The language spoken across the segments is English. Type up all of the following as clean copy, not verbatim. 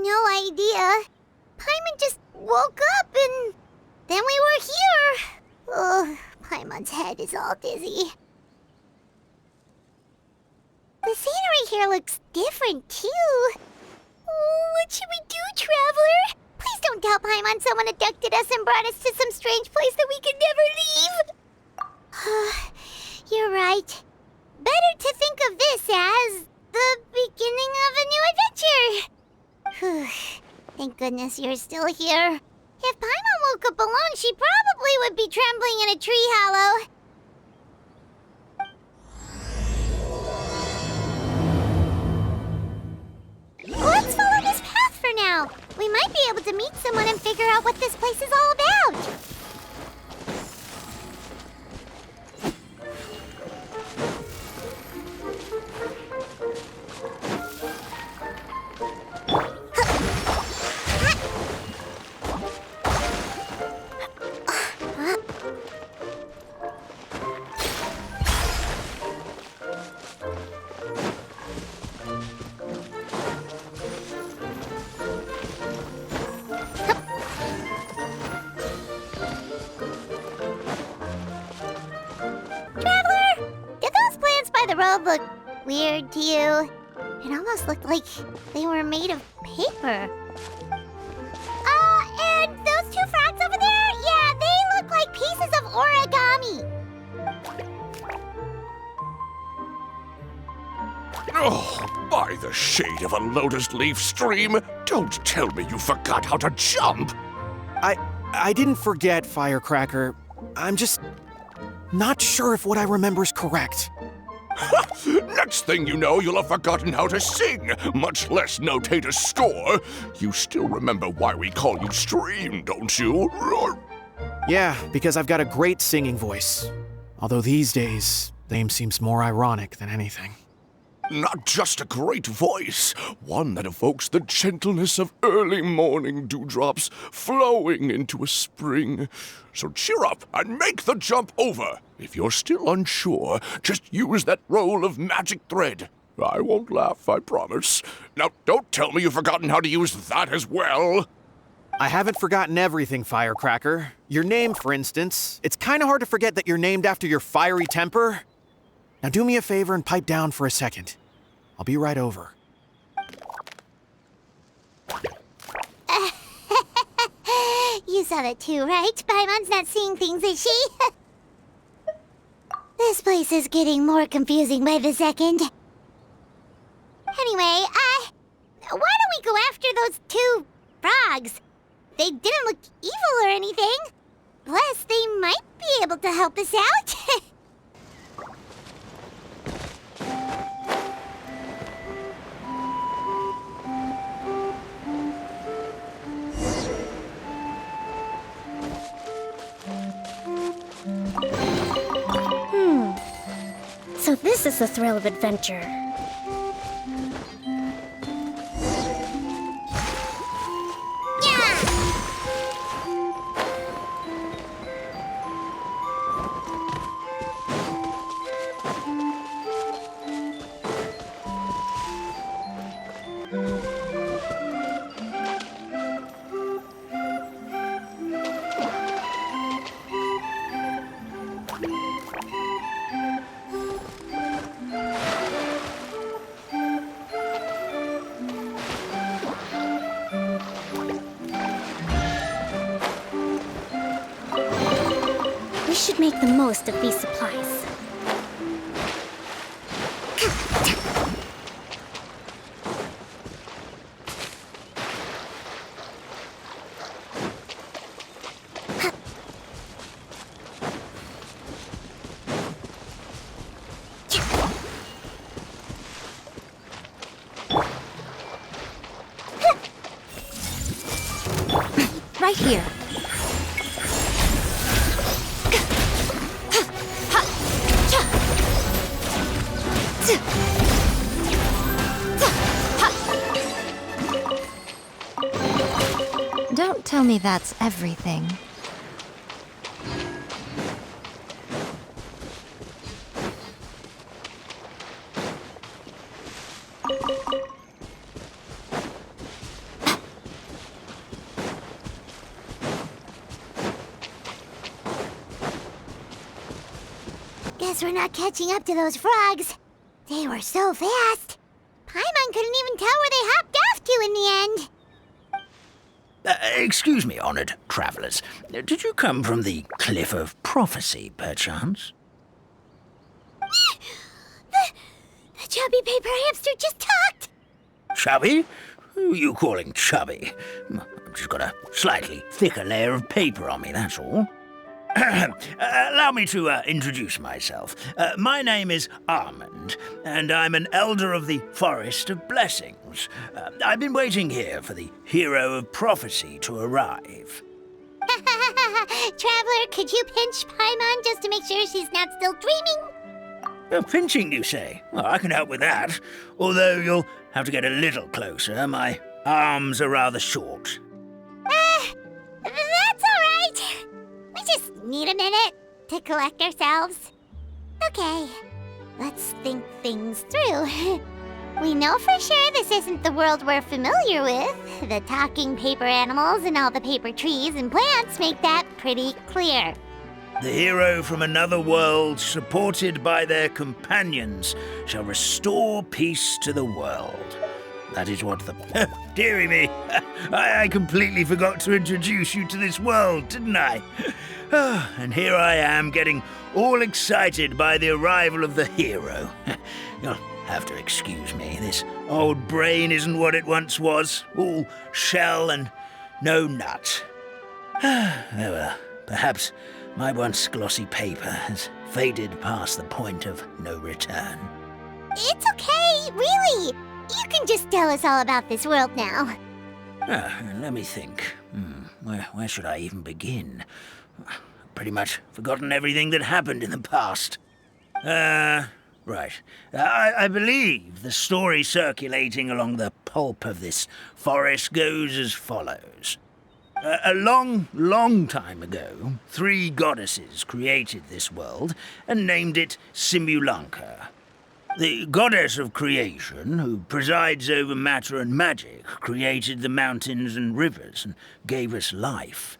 no idea. Paimon just woke up and then we were here. Oh, Paimon's head is all dizzy. The scenery here looks different, too. Oh, what should we do, Traveler? Please don't tell Paimon someone abducted us and brought us to some strange place that we could never leave. You're right. Better to think of this as the beginning of a new adventure. Thank goodness you're still here. If Paimon woke up alone, she probably would be trembling in a tree hollow. Let's follow this path for now. We might be able to meet someone and figure out what this place is all about. Look weird to you. It almost looked like they were made of paper. And those two frogs over there? Yeah, they look like pieces of origami. Oh, by the shade of a lotus leaf stream, don't tell me you forgot how to jump. I didn't forget, Firecracker. I'm just not sure if what I remember is correct. Next thing you know, you'll have forgotten how to sing, much less notate a score. You still remember why we call you Stream, don't you? Yeah, because I've got a great singing voice. Although these days, the name seems more ironic than anything. Not just a great voice, one that evokes the gentleness of early morning dewdrops flowing into a spring. So cheer up and make the jump over. If you're still unsure, just use that roll of magic thread. I won't laugh, I promise. Now, don't tell me you've forgotten how to use that as well. I haven't forgotten everything, Firecracker. Your name, for instance. It's kind of hard to forget that you're named after your fiery temper. Now do me a favor and pipe down for a second. I'll be right over. You saw that too, right? Paimon's not seeing things, is she? This place is getting more confusing by the second. Anyway, why don't we go after those two frogs? They didn't look evil or anything. Plus, they might be able to help us out. So this is the thrill of adventure. We should make the most of these supplies. Right here. Don't tell me that's everything. Guess we're not catching up to those frogs. They were so fast. Paimon couldn't even tell where they hopped off to in the end. Excuse me, honored travelers. Did you come from the Cliff of Prophecy, perchance? The chubby paper hamster just talked. Chubby? Who are you calling chubby? I've just got a slightly thicker layer of paper on me, that's all. Allow me to introduce myself. My name is Almond, and I'm an elder of the Forest of Blessings. I've been waiting here for the hero of prophecy to arrive. Traveler, could you pinch Paimon just to make sure she's not still dreaming? Pinching, you say? Well, I can help with that. Although you'll have to get a little closer. My arms are rather short. That's all right. We just need a minute to collect ourselves. Okay, let's think things through. We know for sure this isn't the world we're familiar with. The talking paper animals and all the paper trees and plants make that pretty clear. The hero from another world, supported by their companions, shall restore peace to the world. That is what the... Dearie me, I completely forgot to introduce you to this world, didn't I? And here I am, getting all excited by the arrival of the hero. You'll have to excuse me. This old brain isn't what it once was. All shell and no nut. Oh well, perhaps my once glossy paper has faded past the point of no return. It's okay, really. You can just tell us all about this world now. Let me think. Where should I even begin? Pretty much forgotten everything that happened in the past. Right. I believe the story circulating along the pulp of this forest goes as follows. A long, long time ago, 3 goddesses created this world and named it Simulanka. The goddess of creation, who presides over matter and magic, created the mountains and rivers and gave us life.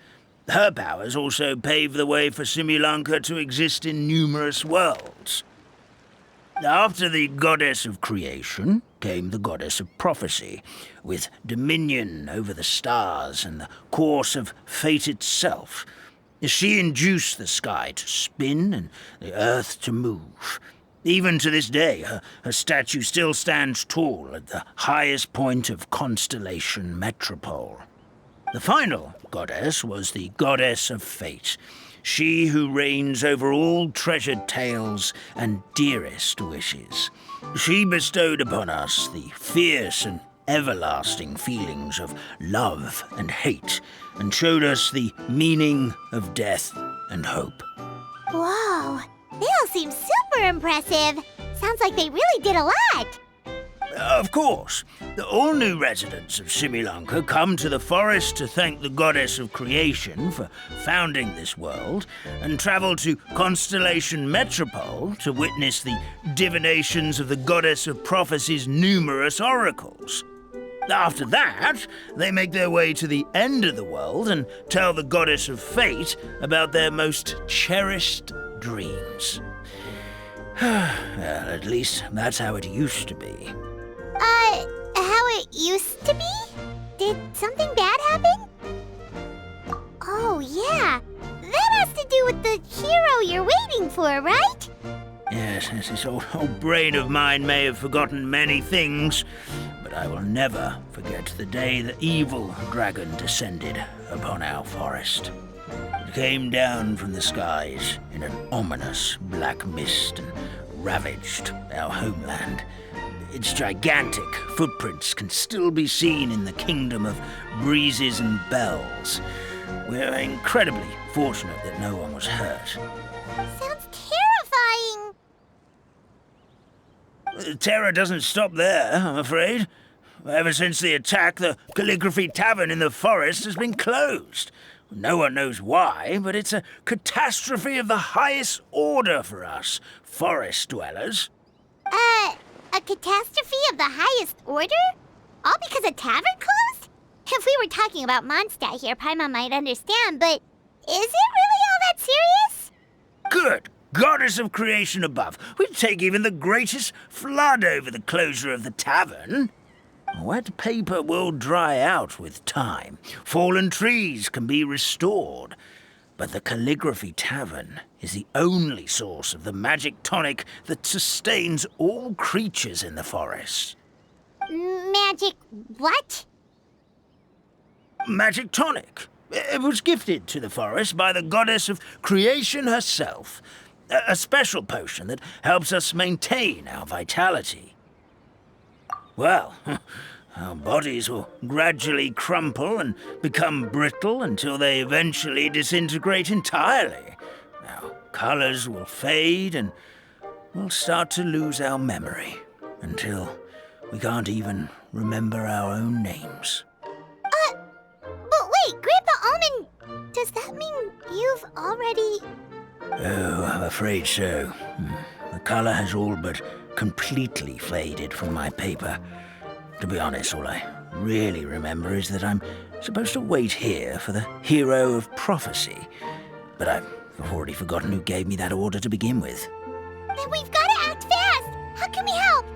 Her powers also paved the way for Simulanka to exist in numerous worlds. After the goddess of creation came the goddess of prophecy, with dominion over the stars and the course of fate itself. She induced the sky to spin and the earth to move. Even to this day, her statue still stands tall at the highest point of Constellation Metropole. The final goddess was the goddess of fate, she who reigns over all treasured tales and dearest wishes. She bestowed upon us the fierce and everlasting feelings of love and hate, and showed us the meaning of death and hope. Whoa, they all seem super impressive. Sounds like they really did a lot. Of course, all new residents of Simulanka come to the forest to thank the goddess of creation for founding this world, and travel to Constellation Metropole to witness the divinations of the goddess of prophecy's numerous oracles. After that, they make their way to the end of the world and tell the goddess of fate about their most cherished dreams. Well, at least that's how it used to be. How it used to be? Did something bad happen? Oh, yeah. That has to do with the hero you're waiting for, right? Yes, this old brain of mine may have forgotten many things, but I will never forget the day the evil dragon descended upon our forest. It came down from the skies in an ominous black mist and ravaged our homeland. Its gigantic footprints can still be seen in the kingdom of breezes and bells. We're incredibly fortunate that no one was hurt. Sounds terrifying. The terror doesn't stop there, I'm afraid. Ever since the attack, the Calligraphy Tavern in the forest has been closed. No one knows why, but it's a catastrophe of the highest order for us, forest dwellers. A catastrophe of the highest order? All because a tavern closed? If we were talking about Mondstadt here, Paimon might understand, but is it really all that serious? Good goddess of creation above, we'd take even the greatest flood over the closure of the tavern. Wet paper will dry out with time. Fallen trees can be restored. But the Calligraphy Tavern is the only source of the magic tonic that sustains all creatures in the forest. Magic what? Magic tonic. It was gifted to the forest by the goddess of creation herself. A special potion that helps us maintain our vitality. Well, our bodies will gradually crumple and become brittle until they eventually disintegrate entirely. Our colors will fade and we'll start to lose our memory until we can't even remember our own names. But wait, Grandpa Almond, does that mean you've already... Oh, I'm afraid so. The color has all but completely faded from my paper. To be honest, all I really remember is that I'm supposed to wait here for the hero of prophecy. But I've already forgotten who gave me that order to begin with. Then we've got to act fast! How can we help?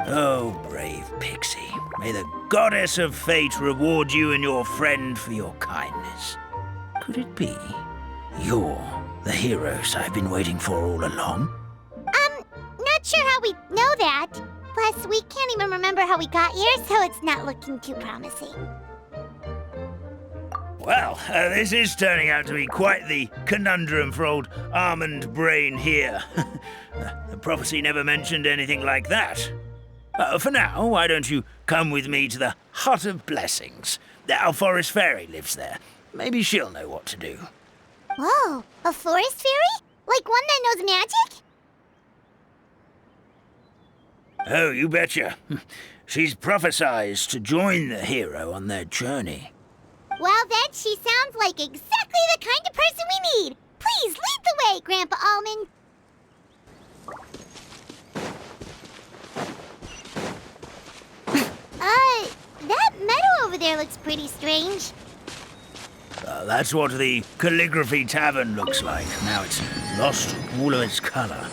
Oh, brave Pixie. May the goddess of fate reward you and your friend for your kindness. Could it be you're the heroes I've been waiting for all along? Not sure how we know that. Plus, we can't even remember how we got here, so it's not looking too promising. Well, this is turning out to be quite the conundrum for old Almond Brain here. The prophecy never mentioned anything like that. For now, why don't you come with me to the Hut of Blessings? Our forest fairy lives there. Maybe she'll know what to do. Whoa, a forest fairy? Like one that knows magic? Oh, you betcha. She's prophesized to join the hero on their journey. Well, then she sounds like exactly the kind of person we need. Please lead the way, Grandpa Almond. That meadow over there looks pretty strange. That's what the Calligraphy Tavern looks like. Now it's lost all of its color.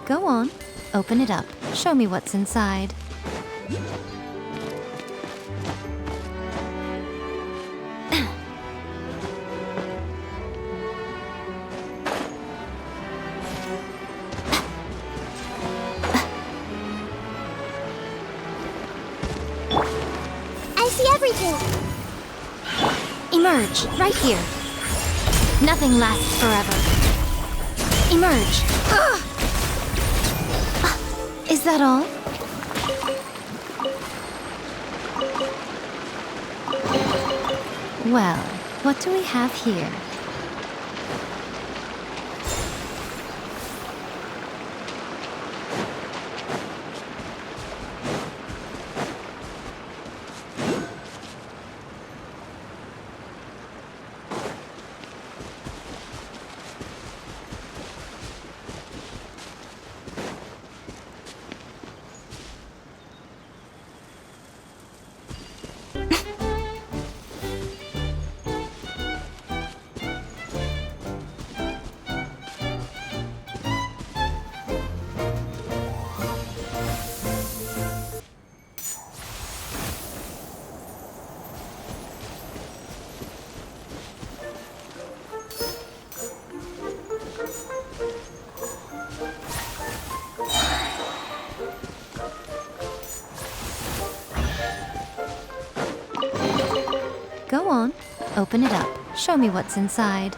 Go on, open it up. Show me what's inside. I see everything. Emerge, right here. Nothing lasts forever. Emerge. Is that all? Well, what do we have here? Go on, open it up. Show me what's inside.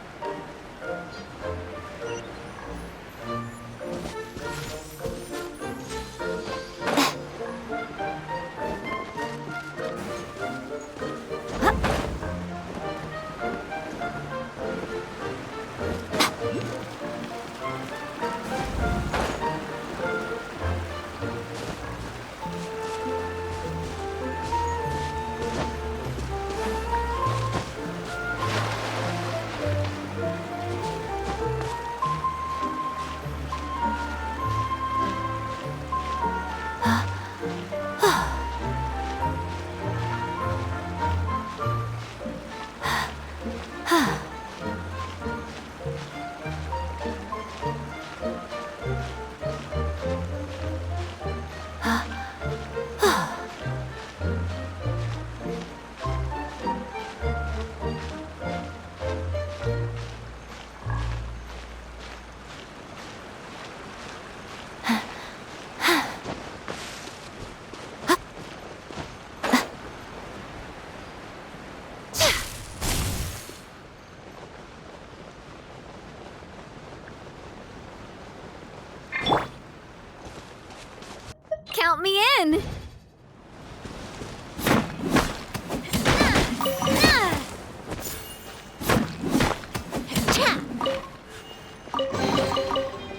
Count me in!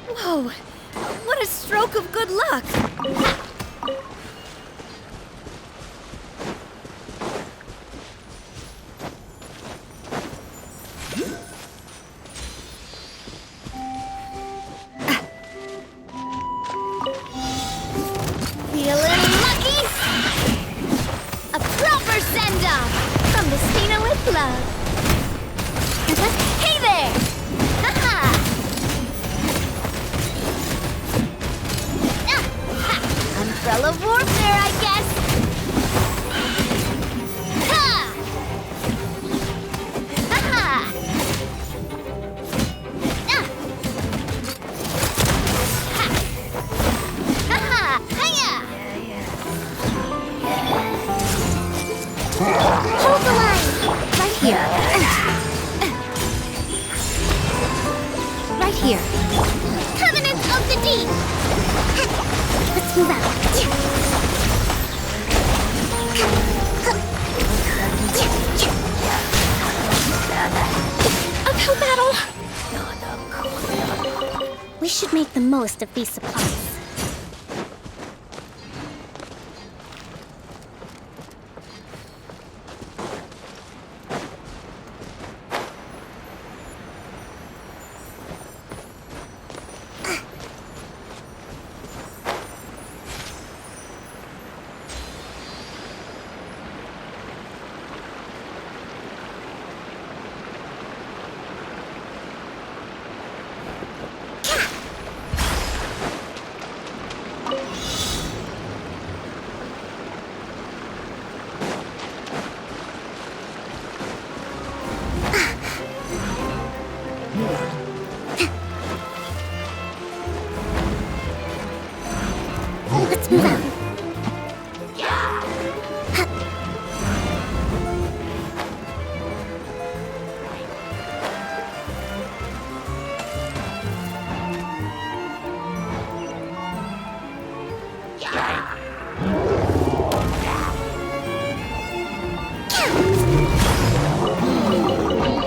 Whoa! What a stroke of good luck! Feeling lucky? A proper send-off from Destina with love. Hey there! Haha! Umbrella warfare, I guess. Ha! Haha! Haha! Hiya! Hold the line! Right here. Right here. Covenant of the Deep! Let's move out. Uphill battle! We should make the most of these supplies. Let's move out.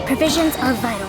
Provisions are vital.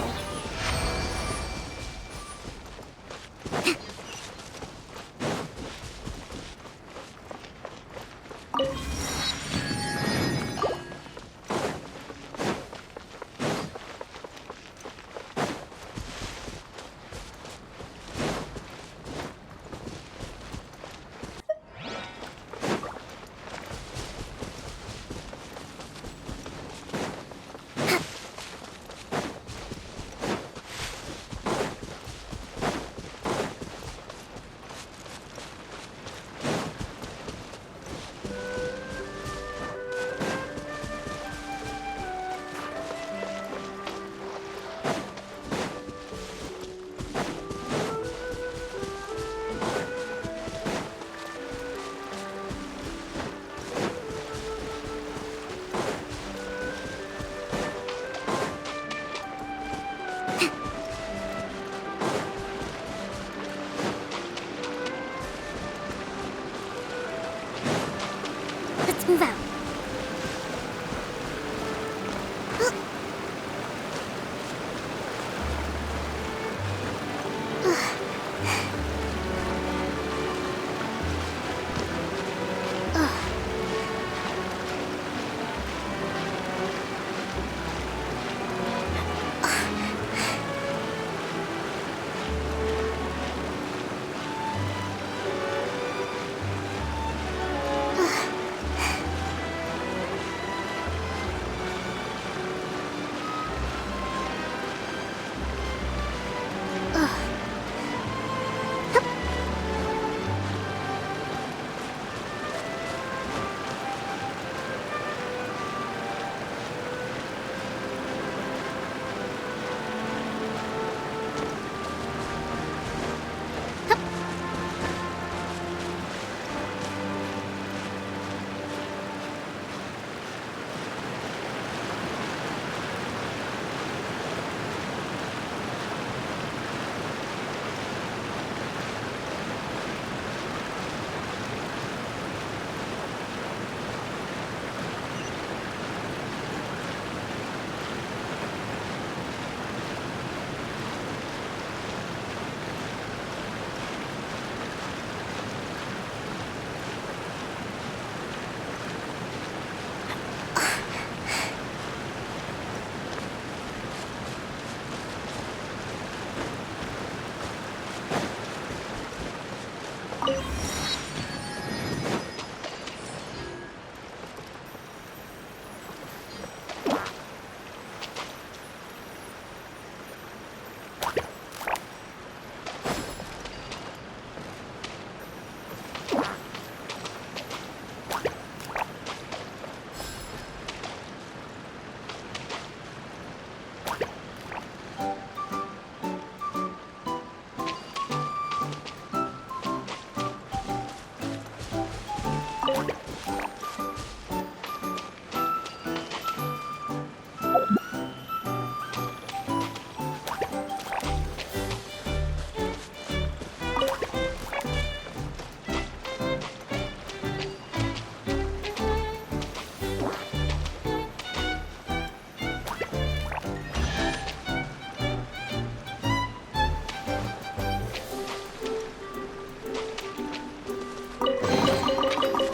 Let's move out.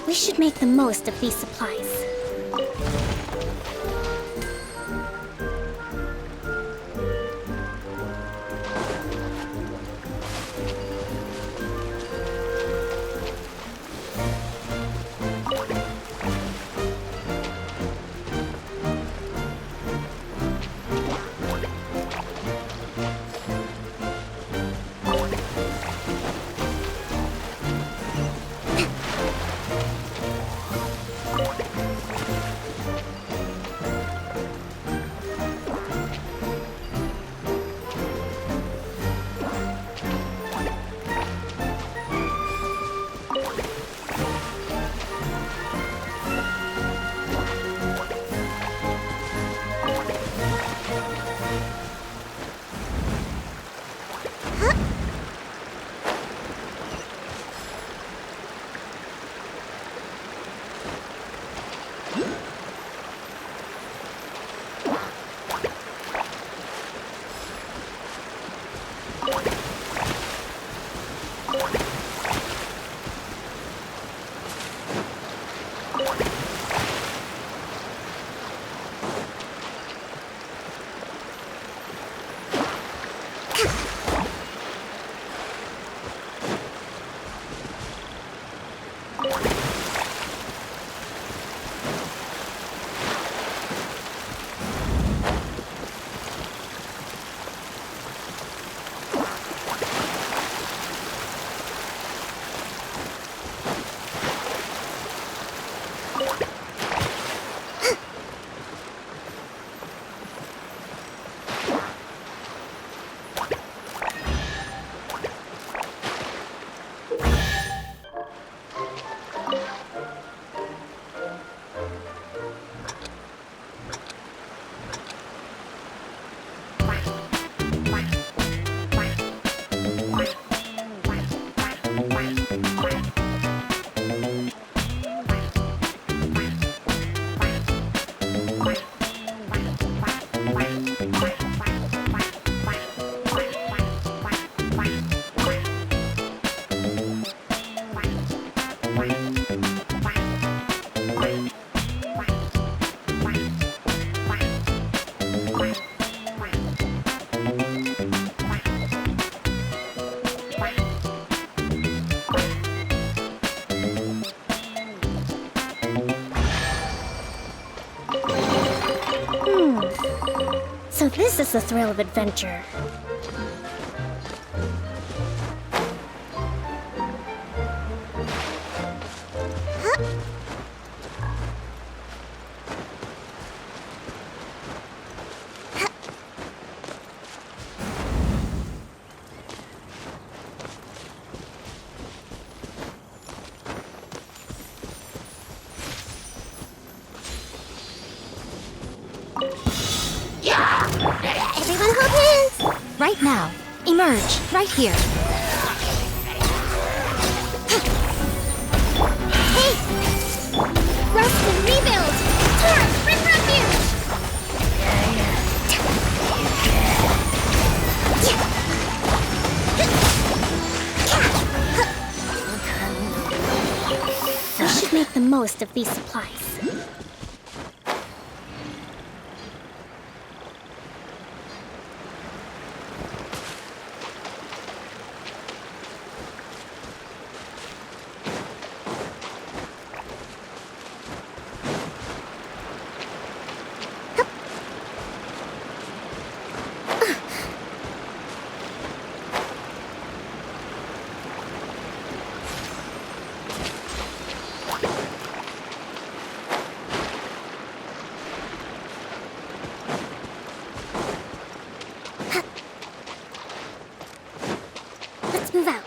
We should make the most of these supplies. Now this is the thrill of adventure. Everyone hold hands! Right now. Emerge. Right here. Hey! Rust and rebuild! Turn! Bring refuge! We should make the most of these supplies. Let's move out.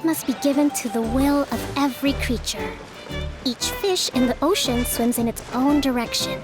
Must be given to the will of every creature. Each fish in the ocean swims in its own direction.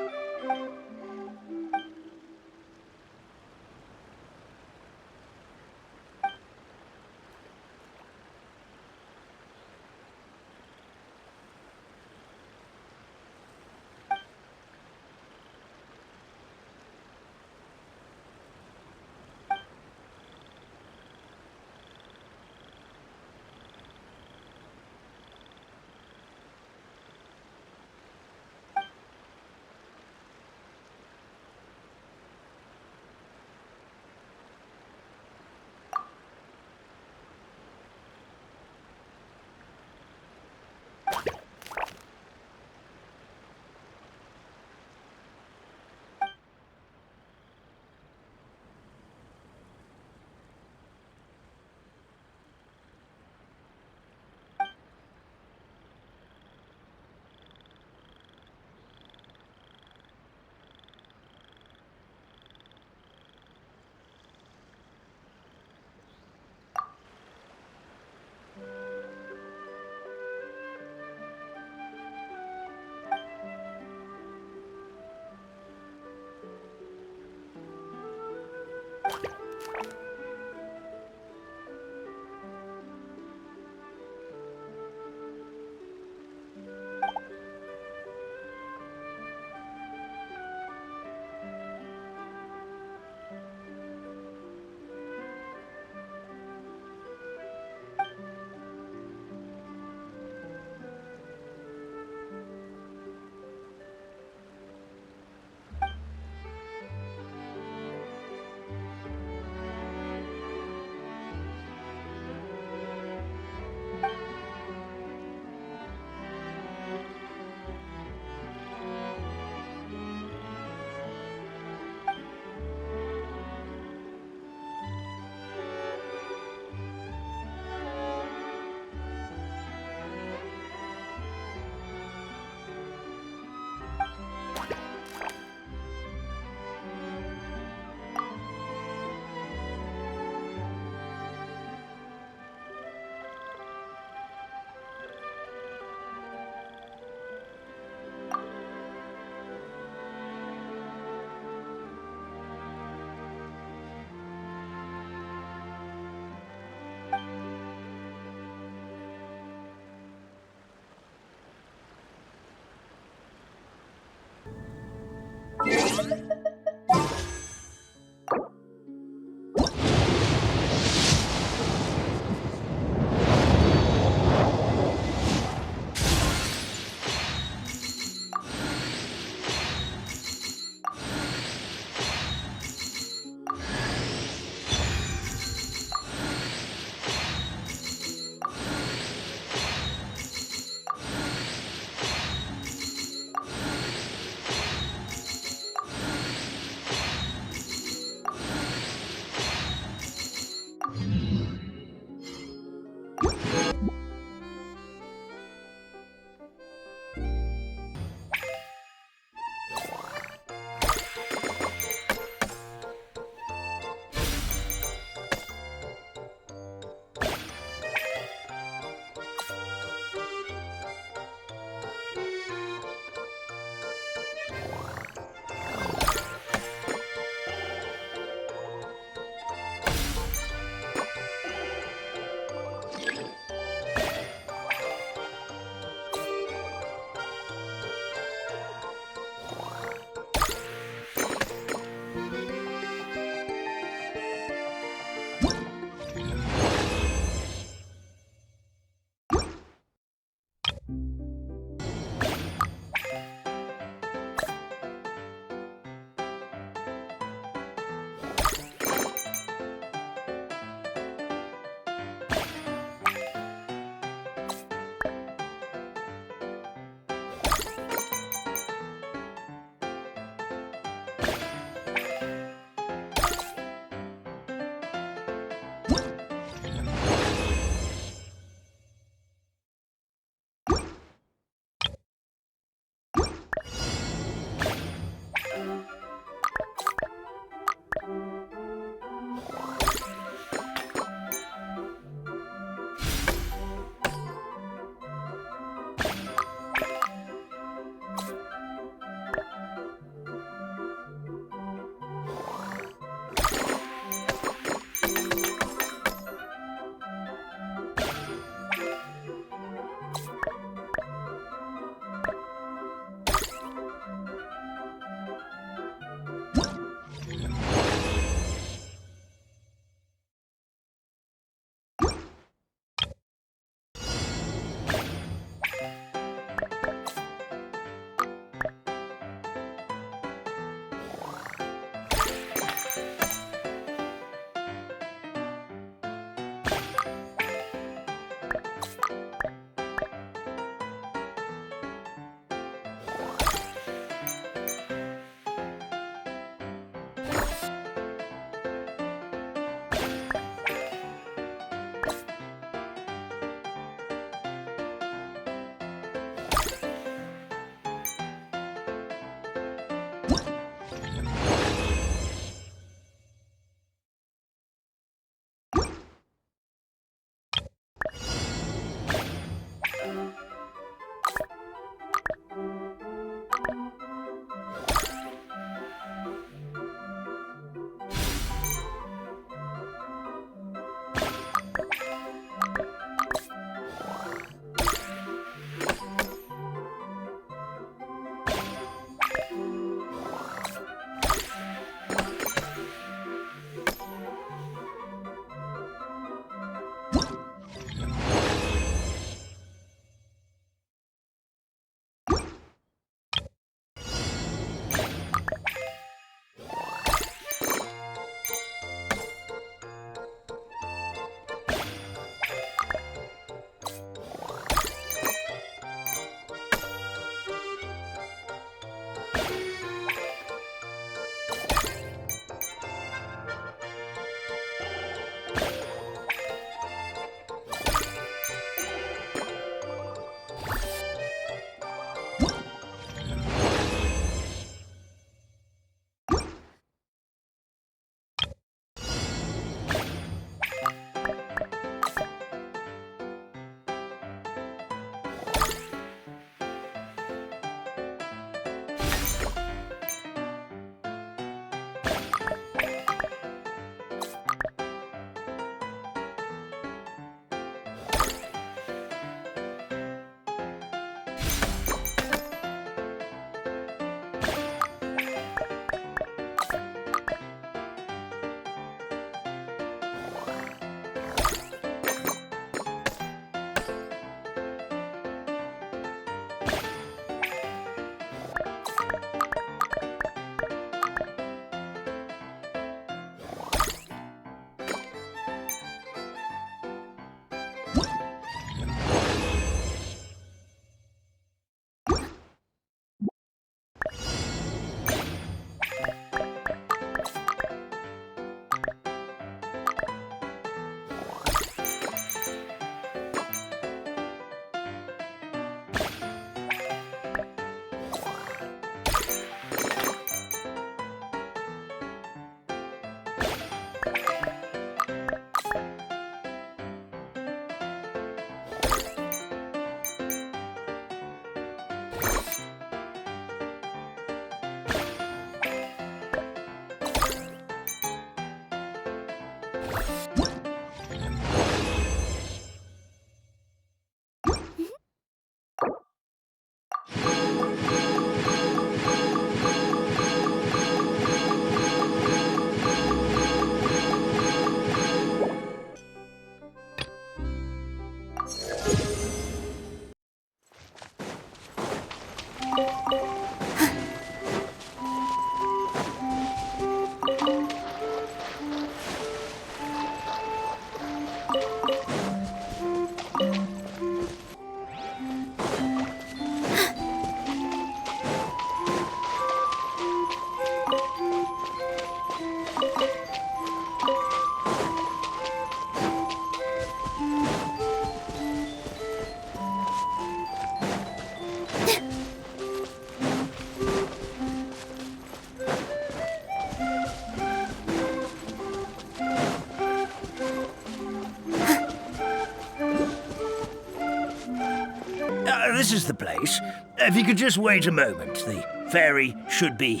This is the place. If you could just wait a moment, the fairy should be...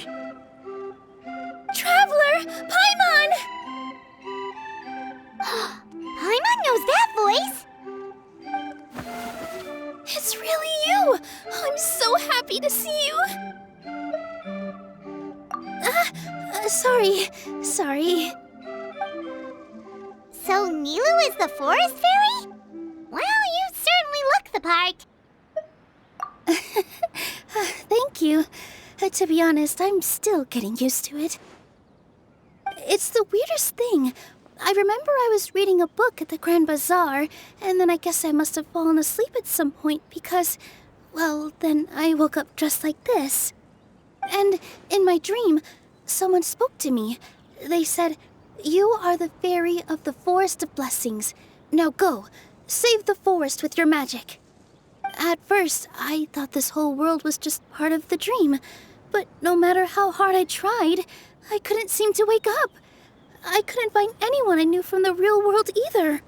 Traveler! Paimon! Paimon knows that voice! It's really you! I'm so happy to see you! Sorry. So Nilu is the forest fairy? Well, you certainly look the part. Thank you. To be honest, I'm still getting used to it. It's the weirdest thing. I remember I was reading a book at the Grand Bazaar, and then I guess I must have fallen asleep at some point because, well, then I woke up dressed like this. And in my dream, someone spoke to me. They said, "You are the fairy of the Forest of Blessings. Now go, save the forest with your magic." At first, I thought this whole world was just part of the dream, but no matter how hard I tried, I couldn't seem to wake up. I couldn't find anyone I knew from the real world either.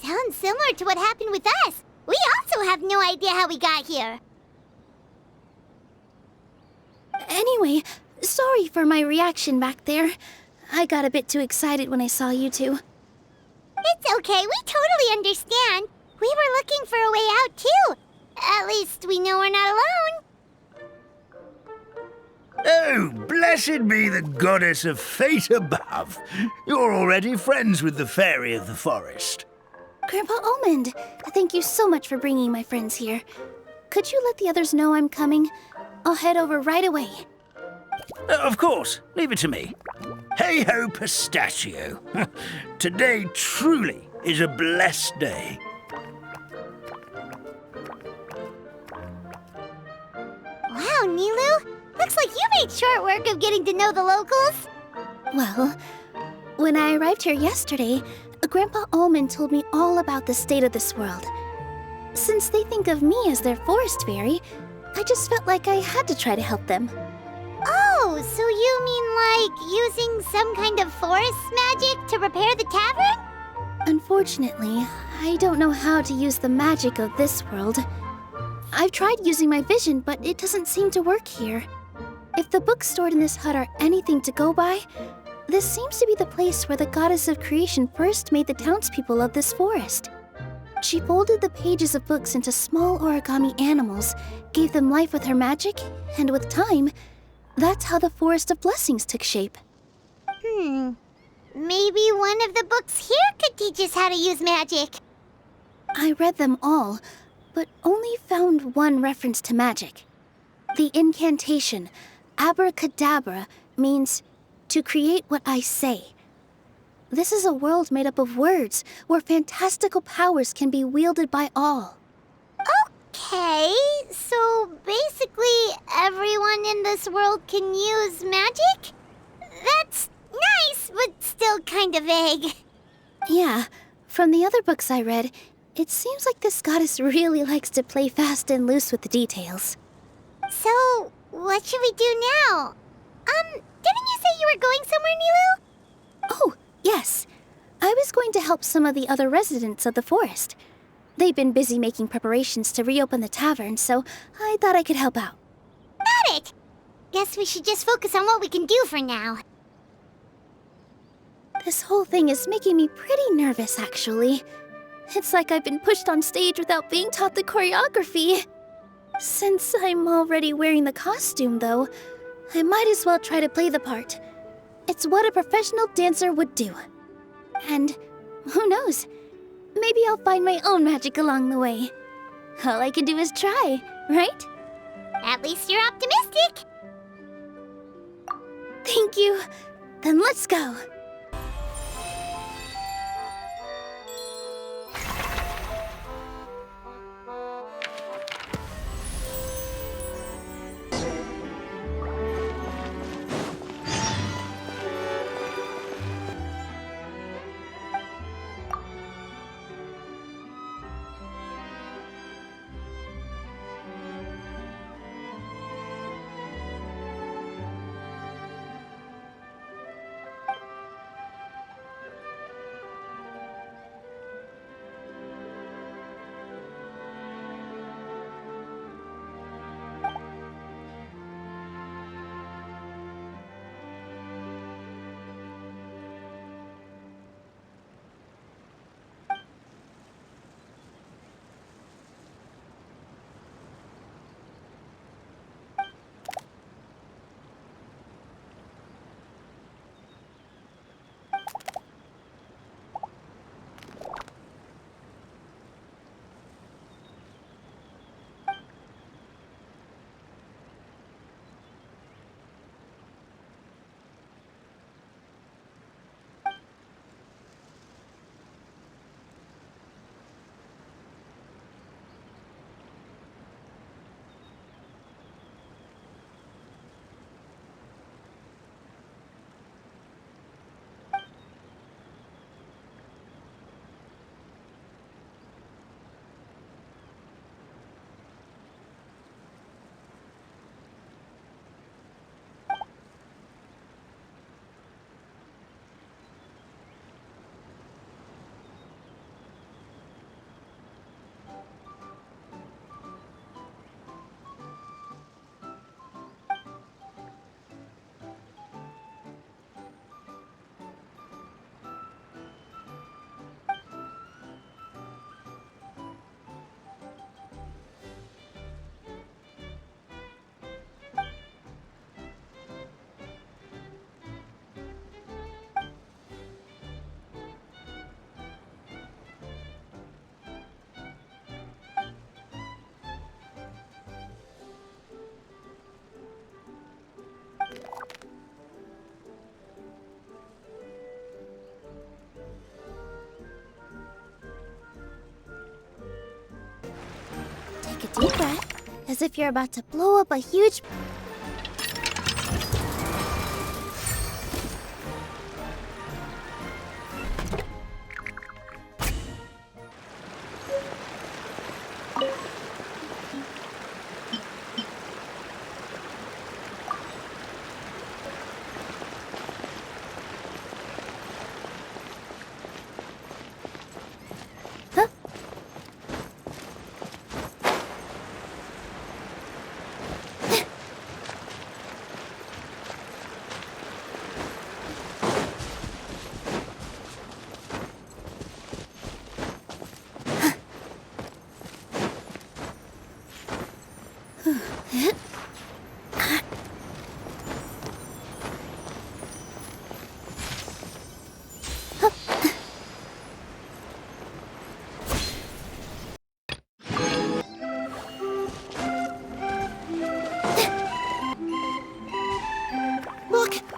Sounds similar to what happened with us. We also have no idea how we got here. Anyway, sorry for my reaction back there. I got a bit too excited when I saw you two. It's okay, we totally understand. We were looking for a way out, too. At least we know we're not alone. Oh, blessed be the goddess of fate above. You're already friends with the fairy of the forest. Grandpa Almond, thank you so much for bringing my friends here. Could you let the others know I'm coming? I'll head over right away. Of course, leave it to me. Hey-ho, pistachio. Today truly is a blessed day. Wow, Nilu. Looks like you made short work of getting to know the locals. Well, when I arrived here yesterday, Grandpa Almond told me all about the state of this world. Since they think of me as their forest fairy, I just felt like I had to try to help them. Oh, so you mean like using some kind of forest magic to repair the tavern? Unfortunately, I don't know how to use the magic of this world. I've tried using my vision, but it doesn't seem to work here. If the books stored in this hut are anything to go by, this seems to be the place where the goddess of creation first made the townspeople of this forest. She folded the pages of books into small origami animals, gave them life with her magic, and with time, that's how the Forest of Blessings took shape. Maybe one of the books here could teach us how to use magic. I read them all, but only found one reference to magic. The incantation, abracadabra, means to create what I say. This is a world made up of words, where fantastical powers can be wielded by all. Okay, so basically everyone in this world can use magic? That's nice, but still kind of vague. Yeah, from the other books I read, it seems like this goddess really likes to play fast and loose with the details. So, what should we do now? Didn't you say you were going somewhere, Nilu? Oh, yes. I was going to help some of the other residents of the forest. They've been busy making preparations to reopen the tavern, so I thought I could help out. Got it! Guess we should just focus on what we can do for now. This whole thing is making me pretty nervous, actually. It's like I've been pushed on stage without being taught the choreography. Since I'm already wearing the costume, though, I might as well try to play the part. It's what a professional dancer would do. And who knows? Maybe I'll find my own magic along the way. All I can do is try, right? At least you're optimistic. Thank you. Then let's go. Take a deep breath, as if you're about to blow up a huge...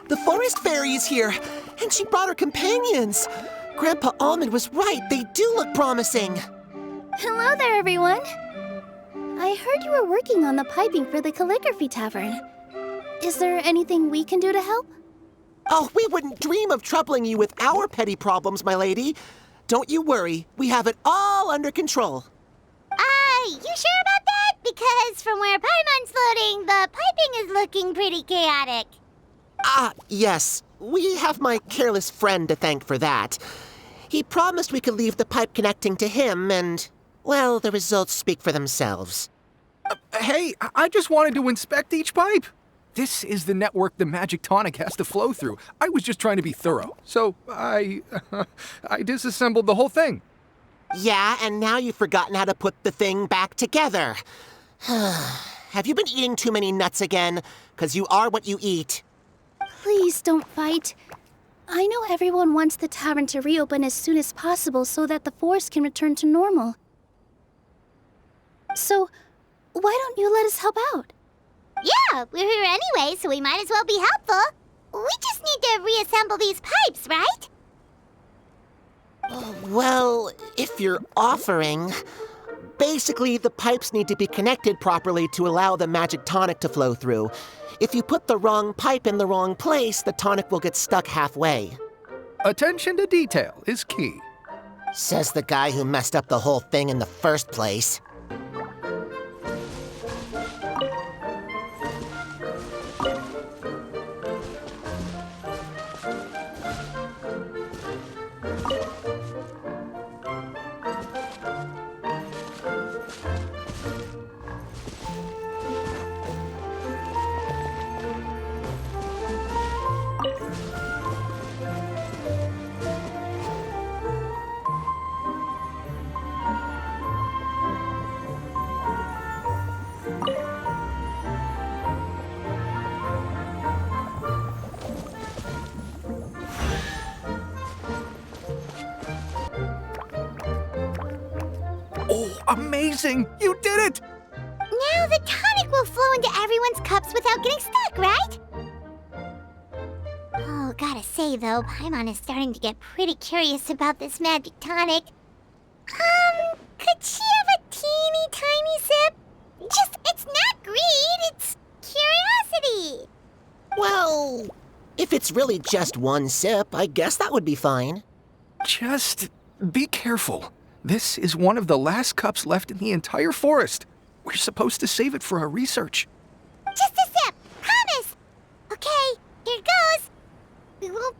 The forest fairy is here, and she brought her companions. Grandpa Almond was right. They do look promising. Hello there, everyone. I heard you were working on the piping for the calligraphy tavern. Is there anything we can do to help? Oh, we wouldn't dream of troubling you with our petty problems, my lady. Don't you worry. We have it all under control. You sure about that? Because from where Paimon's floating, the piping is looking pretty chaotic. Yes. We have my careless friend to thank for that. He promised we could leave the pipe connecting to him, and, well, the results speak for themselves. Hey, I just wanted to inspect each pipe. This is the network the magic tonic has to flow through. I was just trying to be thorough, so I disassembled the whole thing. Yeah, and now you've forgotten how to put the thing back together. Have you been eating too many nuts again? 'Cause you are what you eat. Please don't fight. I know everyone wants the tavern to reopen as soon as possible so that the forest can return to normal. So, why don't you let us help out? Yeah, we're here anyway, so we might as well be helpful. We just need to reassemble these pipes, right? Well, if you're offering... Basically, the pipes need to be connected properly to allow the magic tonic to flow through. If you put the wrong pipe in the wrong place, the tonic will get stuck halfway. Attention to detail is key. Says the guy who messed up the whole thing in the first place. Oh, amazing! You did it! Now the tonic will flow into everyone's cups without getting stuck, right? Oh, gotta say though, Paimon is starting to get pretty curious about this magic tonic. Could she have a teeny tiny sip? It's not greed, it's curiosity. Well, if it's really just one sip, I guess that would be fine. Just be careful. This is one of the last cups left in the entire forest. We're supposed to save it for our research. Just a sip, promise. Okay, here goes. We won't...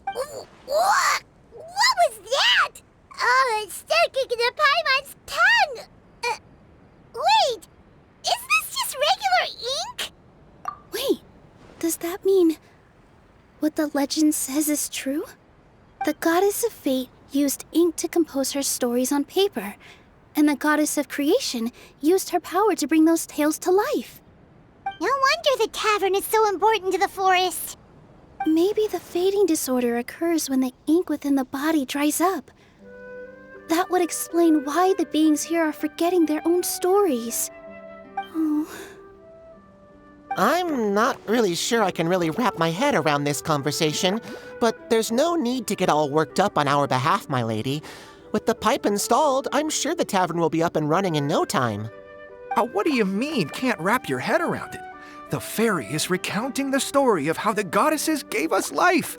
What was that? Oh, it's sticking to the Paimon's tongue. Wait, is this just regular ink? Wait, does that mean what the legend says is true? The goddess of fate used ink to compose her stories on paper, and the goddess of creation used her power to bring those tales to life. No wonder the tavern is so important to the forest. Maybe the fading disorder occurs when the ink within the body dries up. That would explain why the beings here are forgetting their own stories. Oh. I'm not really sure I can really wrap my head around this conversation, but there's no need to get all worked up on our behalf, my lady. With the pipe installed, I'm sure the tavern will be up and running in no time. What do you mean, can't wrap your head around it? The fairy is recounting the story of how the goddesses gave us life.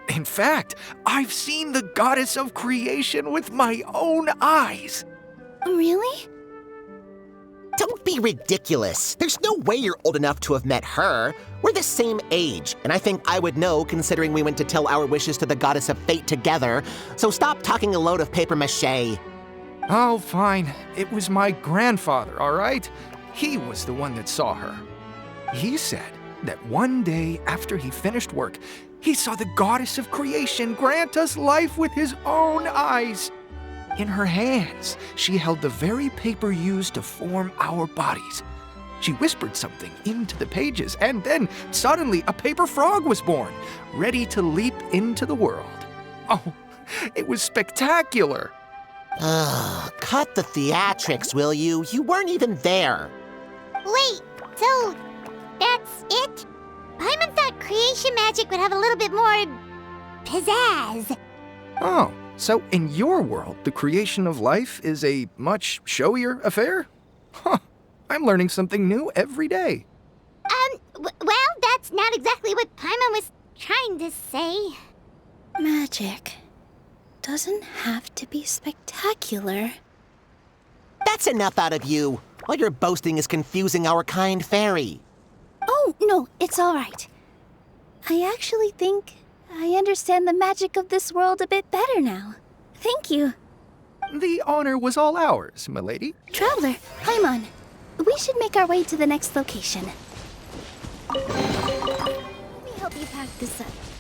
In fact, I've seen the goddess of creation with my own eyes. Really? Don't be ridiculous. There's no way you're old enough to have met her. We're the same age, and I think I would know considering we went to tell our wishes to the goddess of fate together. So stop talking a load of papier-mâché. Oh, fine. It was my grandfather, all right? He was the one that saw her. He said that one day after he finished work, he saw the goddess of creation grant us life with his own eyes. In her hands, she held the very paper used to form our bodies. She whispered something into the pages, and then suddenly a paper frog was born, ready to leap into the world. Oh, it was spectacular. Cut the theatrics, will you? You weren't even there. Wait, so that's it? Paimon thought creation magic would have a little bit more pizzazz. Oh, so in your world, the creation of life is a much showier affair? Huh, I'm learning something new every day. Well, that's not exactly what Paimon was trying to say. Magic doesn't have to be spectacular. That's enough out of you. All your boasting is confusing our kind fairy. Oh, no, it's all right. I actually think I understand the magic of this world a bit better now. Thank you. The honor was all ours, milady. Traveler, Paimon, We should make our way to the next location. Let me help you pack this up.